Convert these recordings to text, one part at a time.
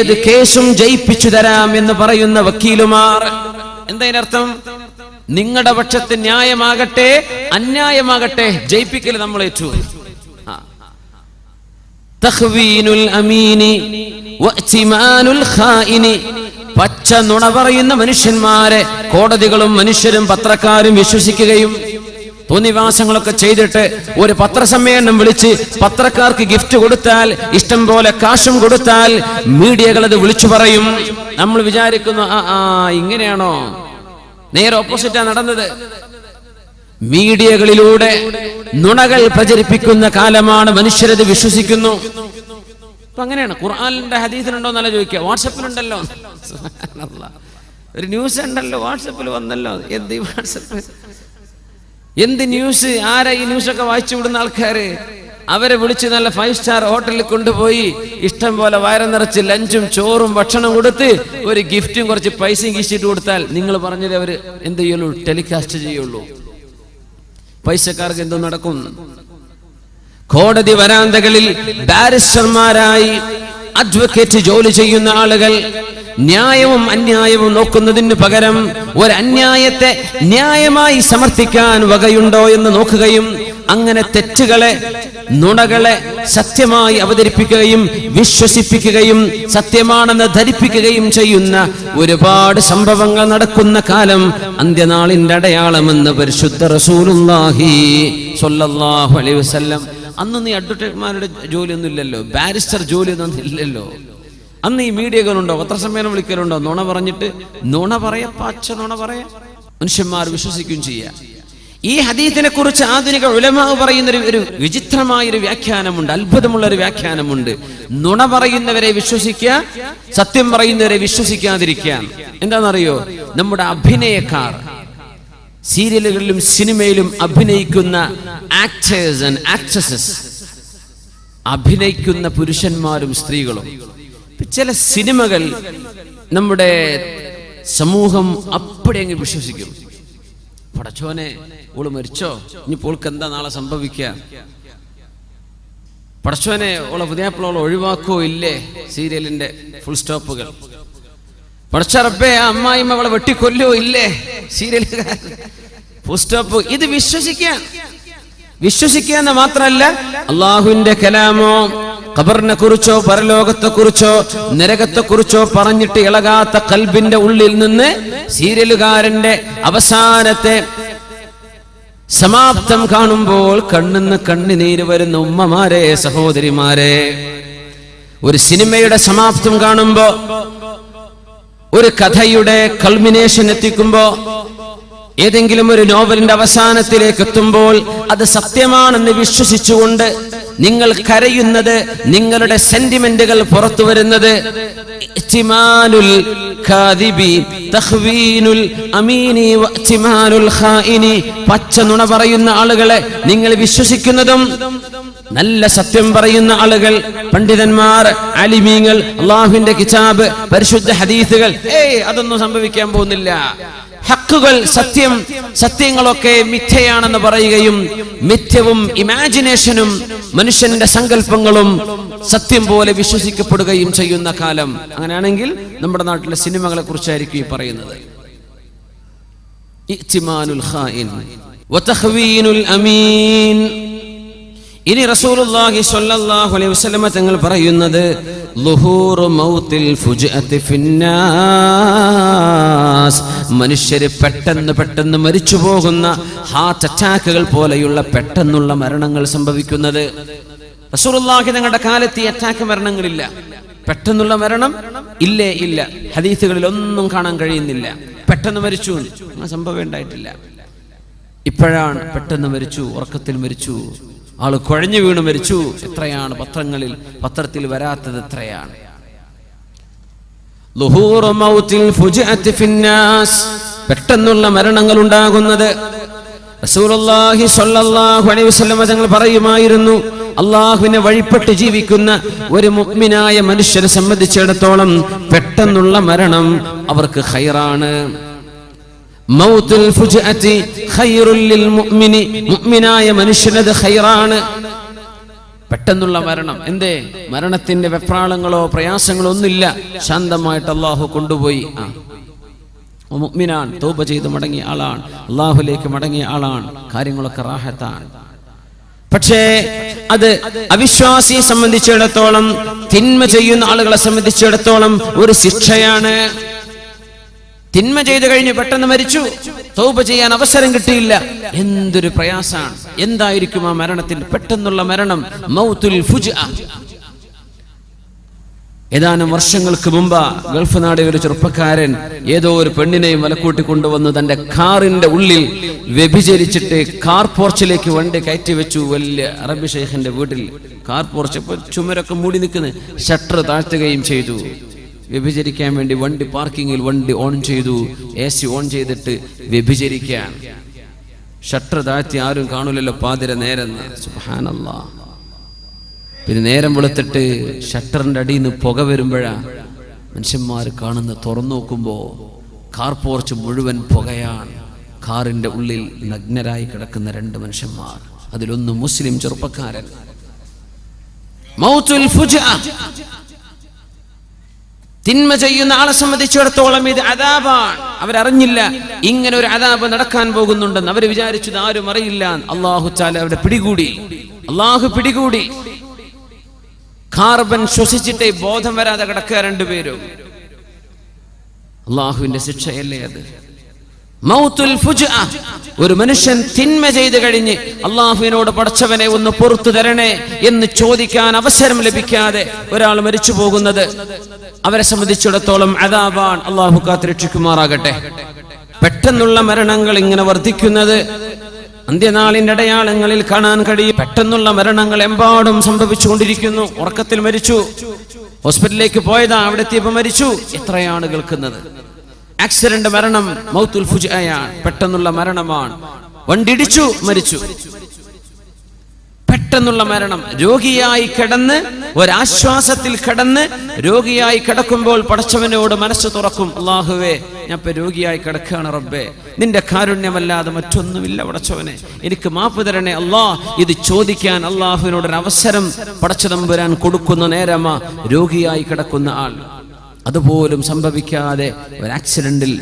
ഏത് കേസും ജയിപ്പിച്ചു തരാം എന്ന് പറയുന്ന വക്കീലുമാർ. എന്തതിനർത്ഥം? നിങ്ങളുടെ പക്ഷത്ത് ന്യായമാകട്ടെ അന്യായമാകട്ടെ ജയിപ്പിക്കൽ നമ്മൾ ഏറ്റു. തഖ്വീനുൽ അമീനി വഅ്തിമാനുൽ ഖായിനി, പച്ച നുണ പറയുന്ന മനുഷ്യന്മാരെ കോടതികളും മനുഷ്യരും പത്രക്കാരും വിശ്വസിക്കുകയും തോന്നിവാസങ്ങളൊക്കെ ചെയ്തിട്ട് ഒരു പത്രസമ്മേളനം വിളിച്ച് പത്രക്കാർക്ക് ഗിഫ്റ്റ് കൊടുത്താൽ, ഇഷ്ടം പോലെ കാശും കൊടുത്താൽ മീഡിയകൾ അത് വിളിച്ചു പറയും. നമ്മൾ വിചാരിക്കുന്നു ഇങ്ങനെയാണോ? നേരെ ഓപ്പോസിറ്റാ നടന്നത്. മീഡിയകളിലൂടെ നുണകൾ പ്രചരിപ്പിക്കുന്ന കാലമാണ്. മനുഷ്യരത് വിശ്വസിക്കുന്നു. അപ്പൊ അങ്ങനെയാണ്. ഖുർആനിന്റെ ഹദീസിലുണ്ടോ എന്നല്ല ചോദിക്കുക, വാട്സപ്പിലുണ്ടല്ലോ. ഒരു ന്യൂസ് ഉണ്ടല്ലോ, വാട്സപ്പിൽ വന്നല്ലോ. എന്ത് വാട്സപ്പ്, എന്ത് ന്യൂസ്? ആരാ ഈ ന്യൂസൊക്കെ വായിച്ചു വിടുന്ന ആൾക്കാര്? അവരെ വിളിച്ച് നല്ല 5 സ്റ്റാർ ഹോട്ടലിൽ കൊണ്ടുപോയി ഇഷ്ടം പോലെ വയറ് നിറച്ച് ലഞ്ചും ചോറും ഭക്ഷണം കൊടുത്ത് ഒരു ഗിഫ്റ്റും കുറച്ച് പൈസയും കീശിട്ട് കൊടുത്താൽ നിങ്ങൾ പറഞ്ഞത് അവര് എന്ത് ചെയ്യുള്ളൂ? ടെലികാസ്റ്റ് ചെയ്യുള്ളൂ. പൈസക്കാർക്ക് എന്തോ നടക്കും. കോടതി വരാന്തകളിൽ ബാരിസ്റ്റർമാരായി അഡ്വക്കേറ്റ് ജോലി ചെയ്യുന്ന ആളുകൾ ന്യായവും അന്യായവും നോക്കുന്നതിന് പകരം ഒരു അന്യായത്തെ ന്യായമായി സമർത്ഥിക്കാൻ വകയുണ്ടോ എന്ന് നോക്കുകയും അങ്ങനെ തെറ്റുകളെ, നുണകളെ സത്യമായി അവതരിപ്പിക്കുകയും വിശ്വസിപ്പിക്കുകയും സത്യമാണെന്ന് ധരിപ്പിക്കുകയും ചെയ്യുന്ന ഒരുപാട് സംഭവങ്ങൾ നടക്കുന്ന കാലം അന്ത്യനാളിന്റെ അടയാളമെന്ന് പരിശുദ്ധ റസൂലുള്ളാഹി സ്വല്ലല്ലാഹു അലൈഹി വസല്ലം. അന്ന് നീ അഡ്വക്കേറ്റ്മാരുടെ ജോലിയൊന്നും ഇല്ലല്ലോ, ബാരിസ്റ്റർ ജോലിയൊന്നും ഇല്ലല്ലോ. അന്ന് ഈ മീഡിയകളുണ്ടോ? പത്രസമ്മേളനം വിളിക്കലുണ്ടോ? നുണ പറഞ്ഞിട്ട് നുണ പറയാ, പച്ച നുണ പറയാ, മനുഷ്യന്മാർ വിശ്വസിക്കുകയും ചെയ്യാം. ഈ ഹദീസിനെ കുറിച്ച് ആധുനിക ഉലമാ പറയുന്ന ഒരു വിചിത്രമായൊരു വ്യാഖ്യാനമുണ്ട്, അത്ഭുതമുള്ളൊരു വ്യാഖ്യാനമുണ്ട്. നുണ പറയുന്നവരെ വിശ്വസിക്കുക, സത്യം പറയുന്നവരെ വിശ്വസിക്കാതിരിക്കുക. എന്താണെന്നറിയോ? നമ്മുടെ അഭിനയക്കാർ, സീരിയലുകളിലും സിനിമയിലും അഭിനയിക്കുന്ന ആക്ടേഴ്സ് ആൻഡ് ആക്ട്രസസ്, അഭിനയിക്കുന്ന പുരുഷന്മാരും സ്ത്രീകളും. ചില സിനിമകൾ നമ്മുടെ സമൂഹം അപ്പടി അങ്ങ് വിശ്വസിക്കും. പടച്ചോനെ, ഓള് മരിച്ചോ, ഇനി പോൾക്ക് എന്താ നാളെ സംഭവിക്കുക? പടച്ചോനെ, ഓളെ പുതിയാപ്പിള ഒഴിവാക്കോ ഇല്ലേ? സീരിയലിന്റെ ഫുൾ സ്റ്റോപ്പുകൾ. പടച്ച റബ്ബേ, ആ അമ്മായിമ്മ അവളെ വെട്ടിക്കൊല്ലോ ഇല്ലേ? സീരിയലുകാർ ഫുൾ സ്റ്റോപ്പ്. ഇത് വിശ്വസിക്കുക എന്ന് മാത്രമല്ല, അള്ളാഹുവിന്റെ കലാമോ ഖബറിനെ കുറിച്ചോ പരലോകത്തെ കുറിച്ചോ നരകത്തെ കുറിച്ചോ പറഞ്ഞിട്ട് ഇളകാത്ത ഖൽബിന്റെ ഉള്ളിൽ നിന്ന് സീരിയലുകാരന്റെ അവസാനത്തെ സമാപ്തം കാണുമ്പോൾ കണ്ണിന്ന് കണ്ണുനീര് വരുന്ന ഉമ്മമാരെ, സഹോദരിമാരെ, ഒരു സിനിമയുടെ സമാപ്തം കാണുമ്പോ, ഒരു കഥയുടെ കൾമിനേഷൻ എത്തിക്കുമ്പോ, ഏതെങ്കിലും ഒരു നോവലിന്റെ അവസാനത്തിലേക്ക് എത്തുമ്പോൾ അത് സത്യമാണെന്ന് വിശ്വസിച്ചുകൊണ്ട് നിങ്ങൾ കരയുന്നത്, നിങ്ങളുടെ സെന്റിമെന്റുകൾ പുറത്തു വരുന്നത്, പച്ച നുണ പറയുന്ന ആളുകളെ നിങ്ങൾ വിശ്വസിക്കുന്നതും, നല്ല സത്യം പറയുന്ന ആളുകൾ, പണ്ഡിതന്മാർ, ആലിമീങ്ങൾ, അള്ളാഹുവിന്റെ കിതാബ്, പരിശുദ്ധ ഹദീസുകൾ, അതൊന്നും സംഭവിക്കാൻ പോകുന്നില്ല. ഹക്കുകൾ, സത്യങ്ങളൊക്കെ മിഥ്യയാണെന്ന് പറയുകയും മിഥ്യവും ഇമാജിനേഷനും മനുഷ്യന്റെ സങ്കല്പങ്ങളും സത്യം പോലെ വിശ്വസിക്കപ്പെടുകയും ചെയ്യുന്ന കാലം. അങ്ങനെയാണെങ്കിൽ നമ്മുടെ നാട്ടിലെ സിനിമകളെ കുറിച്ചായിരിക്കും ഈ പറയുന്നത്. ഇഅ്തിമാനുൽ ഖായിൻ വതഖ്വീനുൽ അമീൻ. ഇനി റസൂലുള്ളാഹി സ്വല്ലല്ലാഹു അലൈഹി വസല്ലം തങ്ങൾ പറയുന്നത് ളുഹൂറു മൗത്തിൽ ഫുജ്അതി ഫിന്നാസ്, മനുഷ്യര് പെട്ടെന്ന് മരിച്ചു പോകുന്ന ഹാർട്ട് അറ്റാക്കുകൾ പോലെയുള്ള പെട്ടെന്നുള്ള മരണങ്ങൾ സംഭവിക്കുന്നത്. റസൂലുള്ളാഹി തങ്ങളുടെ കാലത്ത് ഈ അറ്റാക്ക് മരണങ്ങളില്ല, പെട്ടെന്നുള്ള മരണം ഇല്ല. ഹദീസുകളിൽ ഒന്നും കാണാൻ കഴിയുന്നില്ല. പെട്ടെന്ന് മരിച്ചു സംഭവം ഉണ്ടായിട്ടില്ല. ഇപ്പോഴാണ് പെട്ടെന്ന് മരിച്ചു, ഉറക്കത്തിൽ മരിച്ചു, ആള് കുഴഞ്ഞു വീണ് മരിച്ചു. എത്രയാണ് പത്രത്തിൽ വരാത്തത്? എത്രയാണ്? പെട്ടെന്നുള്ള മരണങ്ങൾ ഉണ്ടാകുന്നത്. റസൂലുള്ളാഹി സ്വല്ലല്ലാഹു അലൈഹി വസല്ലം തങ്ങൾ പറയുമായിരുന്നു, അള്ളാഹുവിനെ വഴിപ്പെട്ട് ജീവിക്കുന്ന ഒരു മുഅ്മിനായ മനുഷ്യനെ സംബന്ധിച്ചിടത്തോളം പെട്ടെന്നുള്ള മരണം അവർക്ക് ഖൈറാണ്. മൗത്തുൽ ഫുജ്അതി ഖൈറുൽ ലിൽ മുഅ്മിനി, മുഅ്മിനായ മനുഷ്യനത് ഖൈറാണ്. പെട്ടെന്നുള്ള മരണം. എന്തേ? മരണത്തിന്റെ വെപ്രാളങ്ങളോ പ്രയാസങ്ങളോ ഒന്നുമില്ല. ശാന്തമായിട്ട് അള്ളാഹു കൊണ്ടുപോയി. മുഅ്മിനാൻ, തൗബ ചെയ്ത് മടങ്ങിയ ആളാണ്, അള്ളാഹുലേക്ക് മടങ്ങിയ ആളാണ്, കാര്യങ്ങളൊക്കെ റാഹത്താണ്. പക്ഷേ അത് അവിശ്വാസിയെ സംബന്ധിച്ചിടത്തോളം, തിന്മ ചെയ്യുന്ന ആളുകളെ സംബന്ധിച്ചിടത്തോളം ഒരു ശിക്ഷയാണ്. തിന്മ ചെയ്തു കഴിഞ്ഞ് പെട്ടെന്ന് മരിച്ചു, തൗബ ചെയ്യാൻ അവസരം കിട്ടിയില്ല, എന്തൊരു പ്രയാസാണ്. എന്തായിരിക്കും ആ മരണത്തിൽ? പെട്ടെന്നുള്ള മരണം, മൗത്തുൽ ഫുജ്അ. ഏതാനും വർഷങ്ങൾക്ക് മുമ്പ് ഗൾഫ് നാടിലെ ഒരു ചെറുപ്പക്കാരൻ ഏതോ ഒരു പെണ്ണിനെയും വലക്കൂട്ടി കൊണ്ടുവന്ന് തന്റെ കാറിന്റെ ഉള്ളിൽ വ്യഭിചരിച്ചിട്ട് കാർ പോർച്ചിലേക്ക് വണ്ടി കയറ്റി വെച്ചു. വലിയ അറബി ഷെയ്ഖിന്റെ വീട്ടിൽ കാർ പോർച്ച്, ചുമരൊക്കെ മൂടി നിൽക്കുന്ന, ഷട്ടർ താഴ്ത്തുകയും ചെയ്തു. വ്യഭിചരിക്കാൻ വേണ്ടി വണ്ടി പാർക്കിങ്ങിൽ വണ്ടി ഓൺ ചെയ്തു, AC ഓൺ ചെയ്തിട്ട് വ്യഭിചരിക്കാൻ. ഷട്ടർ താഴ്ത്തി, ആരും കാണൂലല്ലോ, പാതിര നേരെന്ന്. സുബ്ഹാനല്ലാഹ്. പിന്നെ നേരം വെളുത്തിട്ട് ഷട്ടറിന്റെ അടിയിൽ നിന്ന് പുക വരുമ്പോഴാ മനുഷ്യന്മാർ കാണുന്ന. തുറന്നു നോക്കുമ്പോ കാർ പോർച്ച് മുഴുവൻ പുകയാണ്. കാറിന്റെ ഉള്ളിൽ നഗ്നരായി കിടക്കുന്ന 2 മനുഷ്യന്മാർ, അതിലൊന്ന് മുസ്ലിം ചെറുപ്പക്കാരൻ. മൗത്തുൽ ഫുജ്അ. തിന്മ ചെയ്യുന്ന ആളെ സംബന്ധിച്ചിടത്തോളം ഇത് അദാബാണ്. അവരറിഞ്ഞില്ല ഇങ്ങനെ ഒരു അദാബ് നടക്കാൻ പോകുന്നുണ്ടെന്ന്. അവർ വിചാരിച്ചത് ആരും അറിയില്ല. അല്ലാഹു തആല അവരെ പിടികൂടി. അല്ലാഹു പിടികൂടി. കാർബൺ ശ്വസിച്ചിട്ടേ ബോധം വരാതെ കിടക്കുക 2 പേരും. അല്ലാഹുവിന്റെ ശിക്ഷയല്ലേ അത്? മൗത്തുൽ ഫുജ്അ. ഒരു മനുഷ്യൻ തിന്മ ചെയ്തു കഴിഞ്ഞ് അള്ളാഹുവിനോട് പടച്ചവനെ ഒന്ന് പുറത്തു തരണേ എന്ന് ചോദിക്കാൻ അവസരം ലഭിക്കാതെ ഒരാൾ മരിച്ചു പോകുന്നത് അവരെ സംബന്ധിച്ചിടത്തോളം അദാബാൻ. അള്ളാഹു കാത്തുരക്ഷിക്കുമാറാകട്ടെ. പെട്ടെന്നുള്ള മരണങ്ങൾ ഇങ്ങനെ വർദ്ധിക്കുന്നത് അന്ത്യനാളിന്റെ അടയാളങ്ങളിൽ കാണാൻ കഴിയും. പെട്ടെന്നുള്ള മരണങ്ങൾ എമ്പാടും സംഭവിച്ചുകൊണ്ടിരിക്കുന്നു. ഉറക്കത്തിൽ മരിച്ചു, ഹോസ്പിറ്റലിലേക്ക് പോയതാ, അവിടെ എത്തിയപ്പോൾ മരിച്ചു. എത്രയാണ് കേൾക്കുന്നത്? ആക്സിഡന്റ് മരണം മൗത്തുൽ ഫുജ്അയാണ്, പെട്ടെന്നുള്ള മരണമാണ്. വണ്ടിടിച്ചു, മരിച്ചു. പെട്ടെന്നുള്ള മരണം. രോഗിയായി കിടന്ന്, ഒരാശ്വാസത്തിൽ കിടന്ന്, രോഗിയായി കിടക്കുമ്പോൾ പടച്ചവനോട് മനസ്സ് തുറക്കും. അല്ലാഹുവേ, ഞാൻ ഇപ്പൊ രോഗിയായി കിടക്കുകയാണ് റബ്ബേ, നിന്റെ കാരുണ്യമല്ലാതെ മറ്റൊന്നുമില്ല പടച്ചവനെ, എനിക്ക് മാപ്പ് തരണേ അല്ലാ. ഇത് ചോദിക്കാൻ അള്ളാഹുവിനോടൊരു അവസരം പടച്ചതമ്പുരാൻ കൊടുക്കുന്ന നേരമാ രോഗിയായി കിടക്കുന്ന ആൾ. അതുപോലും സംഭവിക്കാതെ ഒരു ആക്സിഡന്റിൽ,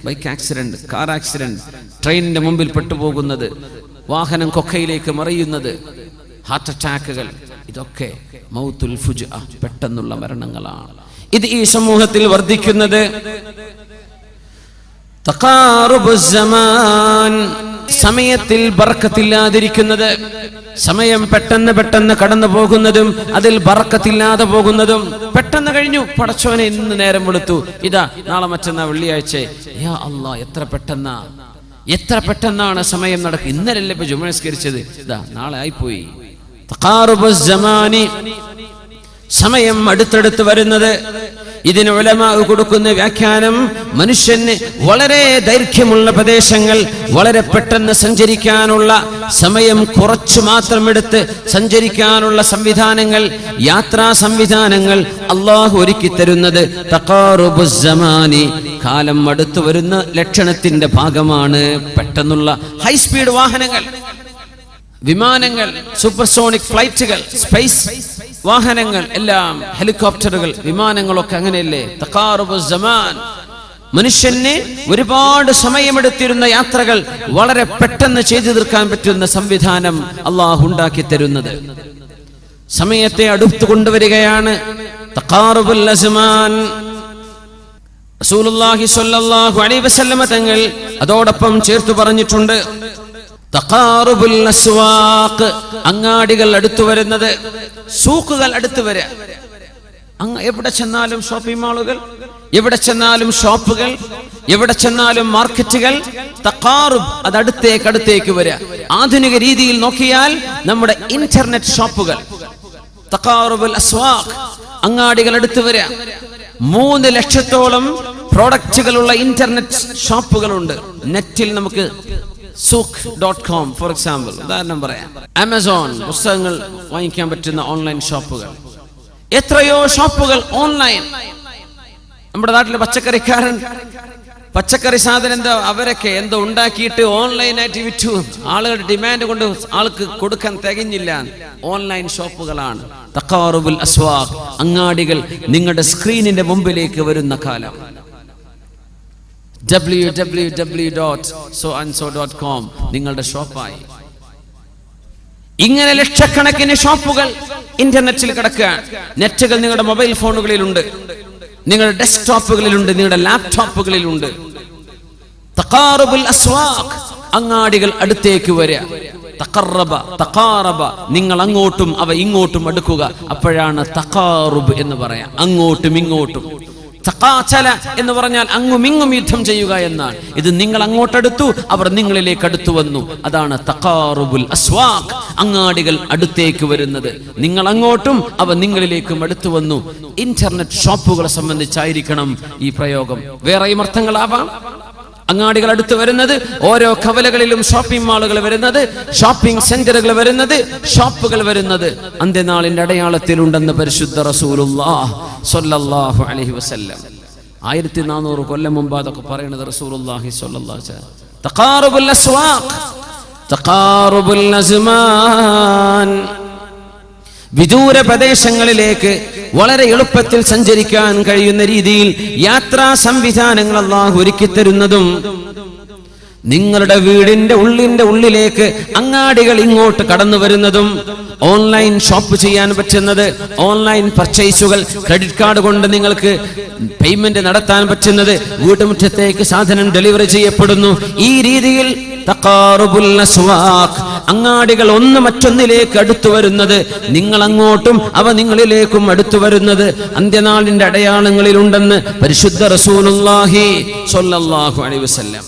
ബൈക്ക് ആക്സിഡന്റ്, കാർ ആക്സിഡന്റ്, ട്രെയിനിന്റെ മുമ്പിൽ പെട്ടുപോകുന്നത്, വാഹനം കൊക്കയിലേക്ക് മറിയുന്നത്, ഹാർട്ട് അറ്റാക്കുകൾ, ഇതൊക്കെ മൗത്തുൽ ഫുജ്അ, പെട്ടെന്നുള്ള മരണങ്ങളാണ്. ഇത് ഈ സമൂഹത്തിൽ വർദ്ധിക്കുന്നത്. തഖാറുബുസ് സമാൻ, സമയത്തിൽ ബർക്കത്തില്ലാതിരിക്കുന്നത്, സമയം പെട്ടെന്ന് കടന്നു പോകുന്നതും അതിൽ ബർക്കത്തില്ലാതെ പോകുന്നതും. പെട്ടെന്ന് കഴിഞ്ഞു, പടച്ചോനെ ഇന്ന് നേരം വെളുത്തു, ഇതാ നാളെ മറ്റന്നാ വെള്ളിയാഴ്ച. യാ അല്ലാ, എത്ര പെട്ടെന്നാണ് സമയം നടക്കുക. ഇന്നലല്ലേ ഇപ്പൊ ജുമുഅ നിസ്കരിച്ചത്, ഇതാ നാളെ ആയിപ്പോയി. തഖാറുബുസ് സമാനി, സമയം അടുത്തടുത്ത് വരുന്നത്. ഇതിന് ഉലമാ കൊടുക്കുന്ന വ്യാഖ്യാനം, മനുഷ്യന് വളരെ ദൈർഘ്യമുള്ള പ്രദേശങ്ങൾ വളരെ പെട്ടെന്ന് സഞ്ചരിക്കാനുള്ള സമയം കുറച്ചു മാത്രം എടുത്ത് സഞ്ചരിക്കാനുള്ള സംവിധാനങ്ങൾ, യാത്രാ സംവിധാനങ്ങൾ അല്ലാഹു ഒരുക്കി തരുന്നത് തഖാറുബുസ് സമാനി, കാലം അടുത്തു വരുന്ന ലക്ഷണത്തിന്റെ ഭാഗമാണ്. പെട്ടെന്നുള്ള ഹൈസ്പീഡ് വാഹനങ്ങൾ, വിമാനങ്ങൾ, സൂപ്പർസോണിക് ഫ്ലൈറ്റുകൾ, സ്പേസ് വാഹനങ്ങൾ എല്ലാം, ഹെലികോപ്റ്ററുകൾ, വിമാനങ്ങളൊക്കെ അങ്ങനെയല്ലേ. തഖാറുബുസ് സമാൻ, മനുഷ്യന് ഒരുപാട് സമയമെടുത്തിരുന്ന യാത്രകൾ വളരെ പെട്ടെന്ന് ചെയ്തു തീർക്കാൻ പറ്റുന്ന സംവിധാനം അല്ലാഹു ഉണ്ടാക്കി തരുന്നത്. സമയത്തെ അടുത്തു കൊണ്ടുവരികയാണ്. തഖാറുബുൽ അസ്മാൻ. റസൂലുള്ളാഹി സ്വല്ലല്ലാഹു അലൈഹി വസല്ലമ തങ്ങൾ അതോടൊപ്പം ചേർത്തു പറഞ്ഞിട്ടുണ്ട്, തഖാറുബുൽ അസ്വാഖ്, അങ്ങാടികൾ അടുത്തു വരുന്നത്, സൂക്കുകൾ അടുത്തു വരിക. എവിടെ ചെന്നാലും ഷോപ്പിംഗ് മാളുകൾ, എവിടെ ചെന്നാലും ഷോപ്പുകൾ, എവിടെ ചെന്നാലും മാർക്കറ്റുകൾ. തഖാറുബ്, അത് അടുത്തേക്ക് വരിക. ആധുനിക രീതിയിൽ നോക്കിയാൽ നമ്മുടെ ഇന്റർനെറ്റ് ഷോപ്പുകൾ, തഖാറുബുൽ അസ്വാഖ്, അങ്ങാടികൾ അടുത്തു വരിക. 3 ലക്ഷത്തോളം പ്രോഡക്റ്റുകളുള്ള ഇന്റർനെറ്റ് ഷോപ്പുകളുണ്ട്. നെറ്റിൽ നമുക്ക് sook.com ഫോർ എക്സാമ്പിൾ, ഉദാഹരണം പറയാം. ആമസോൺ, പുസ്തകങ്ങൾ വാങ്ങിക്കാൻ പറ്റുന്ന ഓൺലൈൻ ഷോപ്പുകൾ, എത്രയോ ഷോപ്പുകൾ ഓൺലൈൻ. നമ്മുടെ നാട്ടിലെ പച്ചക്കറിക്കാരൻ പച്ചക്കറി സാധനം എന്താ അവരൊക്കെ എന്തോ ഉണ്ടാക്കിയിട്ട് ഓൺലൈനായിട്ട് വിറ്റു. ആളുകളുടെ ഡിമാൻഡ് കൊണ്ട് ആൾക്ക് കൊടുക്കാൻ തികഞ്ഞില്ല. ഓൺലൈൻ ഷോപ്പുകളാണ്. തഖാറുബുൽ അസ്വാഖ്, അങ്ങാടികൾ നിങ്ങളുടെ സ്ക്രീനിന്റെ മുമ്പിലേക്ക് വരുന്ന കാലം. www.soandso.com നിങ്ങളുടെ ഷോപ്പായി. ഇങ്ങനെ ലക്ഷക്കണക്കിന് ഷോപ്പുകൾ ഇന്റർനെറ്റിൽ കിടക്കുകയാണ്. നെറ്റുകൾ നിങ്ങളുടെ മൊബൈൽ ഫോണുകളിലുണ്ട്, നിങ്ങളുടെ ഡെസ്ക്ടോപ്പുകളിലുണ്ട്, നിങ്ങളുടെ ലാപ്ടോപ്പുകളിലുണ്ട്. തഖാറുബുൽ അസ്വാഖ്, അങ്ങാടികൾ അടുത്തേക്ക് വരിക. തഖറബ തഖാറബ, നിങ്ങൾ അങ്ങോട്ടും അവ ഇങ്ങോട്ടും അടുക്കുക. അപ്പോഴാണ് തഖാറുബ് എന്ന് പറയാം. അങ്ങോട്ടും ഇങ്ങോട്ടും. തഖാചല എന്ന് പറഞ്ഞാൽ അങ്ങും ഇങ്ങും യുദ്ധം ചെയ്യുക എന്നാണ്. ഇത് നിങ്ങൾ അങ്ങോട്ടടുത്തു, അവർ നിങ്ങളിലേക്ക് അടുത്തു വന്നു. അതാണ് തഖാറുബുൽ അസ്വാഖ്, അങ്ങാടികൾ അടുത്തേക്ക് വരുന്നത്. നിങ്ങൾ അങ്ങോട്ടും അവ നിങ്ങളിലേക്കും അടുത്തു വന്നു. ഇന്റർനെറ്റ് ഷോപ്പുകളെ സംബന്ധിച്ചായിരിക്കണം ഈ പ്രയോഗം. വേറെയും അർത്ഥങ്ങളാവാം. അങ്ങാടികൾ അടുത്ത് വരുന്നത്, ഓരോ കവലകളിലും ഷോപ്പിംഗ് മാളുകൾ വരുന്നത്, ഷോപ്പിംഗ് സെന്ററുകൾ വരുന്നത്, ഷോപ്പുകൾ വരുന്നത് അന്ത്യനാളിന്റെ അടയാളത്തിലുണ്ടെന്ന് പരിശുദ്ധ റസൂലുള്ളാഹി സ്വല്ലല്ലാഹു അലൈഹി വസല്ലം. 1400 കൊല്ലം മുമ്പ് അതൊക്കെ പറയുന്നത് റസൂലുള്ളാഹി സ്വല്ലല്ലാഹു അലൈഹി വസല്ലം. തഖാറുബുൽ അസ്വാഖ്, തഖാറുബുൽ അസ്മാൻ, വിദൂര പ്രദേശങ്ങളിലേക്ക് വളരെ എളുപ്പത്തിൽ സഞ്ചരിക്കാൻ കഴിയുന്ന രീതിയിൽ യാത്രാ സംവിധാനങ്ങൾ അല്ലാഹു ഒരുക്കി തരുന്നതും, നിങ്ങളുടെ വീടിന്റെ ഉള്ളിലേക്ക് അങ്ങാടികൾ ഇങ്ങോട്ട് കടന്നു വരുന്നതും, ഓൺലൈൻ ഷോപ്പ് ചെയ്യാൻ പറ്റുന്നത്, ഓൺലൈൻ പർച്ചേസുകൾ, ക്രെഡിറ്റ് കാർഡ് കൊണ്ട് നിങ്ങൾക്ക് പേയ്മെന്റ് നടത്താൻ പറ്റുന്നത്, വീട്ടുമുറ്റത്തേക്ക് സാധനം ഡെലിവറി ചെയ്യപ്പെടുന്നു. ഈ രീതിയിൽ തഖാറുബുൽ അസ്വാഖ്, അങ്ങാടികൾ ഒന്ന് മറ്റൊന്നിലേക്ക് അടുത്തു വരുന്നത്, നിങ്ങൾ അങ്ങോട്ടും അവ നിങ്ങളിലേക്കും അടുത്തു വരുന്നത് അന്ത്യനാളിന്റെ അടയാളങ്ങളിലുണ്ടെന്ന് പരിശുദ്ധ റസൂലുള്ളാഹി സ്വല്ലല്ലാഹു അലൈഹി വസല്ലം.